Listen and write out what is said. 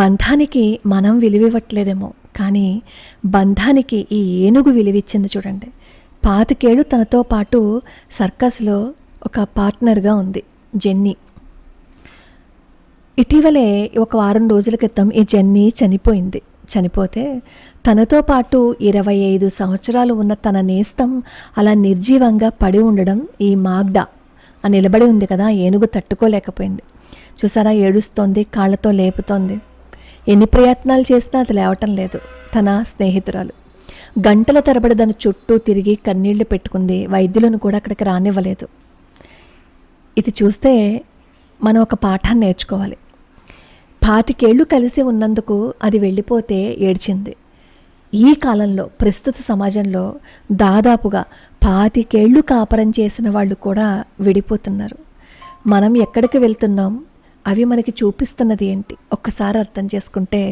బంధానికి మనం విలువివ్వట్లేదేమో, కానీ బంధానికి ఈ ఏనుగు విలువిచ్చింది చూడండి. 25 ఏళ్ళు తనతో పాటు సర్కస్లో ఒక పార్ట్నర్గా ఉంది జెన్నీ. ఇటీవలే ఒక వారం రోజుల క్రితం ఈ జెన్నీ చనిపోయింది. చనిపోతే తనతో పాటు 25 సంవత్సరాలు ఉన్న తన నేస్తం అలా నిర్జీవంగా పడి ఉండడం ఈ మాగ్డా నిలబడి ఉంది కదా, ఏనుగు తట్టుకోలేకపోయింది. చూసారా, ఏడుస్తోంది, కాళ్ళతో లేపుతోంది. ఎన్ని ప్రయత్నాలు చేసినా అది లేవటం లేదు. తన స్నేహితురాలు గంటల తరబడి దాని చుట్టూ తిరిగి కన్నీళ్లు పెట్టుకుంది. వైద్యులను కూడా అక్కడికి రానివ్వలేదు. ఇది చూస్తే మనం ఒక పాఠాన్ని నేర్చుకోవాలి. 25 ఏళ్ళు కలిసి ఉన్నందుకు అది వెళ్ళిపోతే ఏడ్చింది. ఈ కాలంలో ప్రస్తుత సమాజంలో దాదాపుగా 25 ఏళ్ళు కాపరం చేసిన వాళ్ళు కూడా విడిపోతున్నారు. మనం ఎక్కడికి వెళ్తున్నాం, అవి మనకి చూపిస్తున్నది ఏంటి ఒక్కసారి అర్థం చేసుకుంటే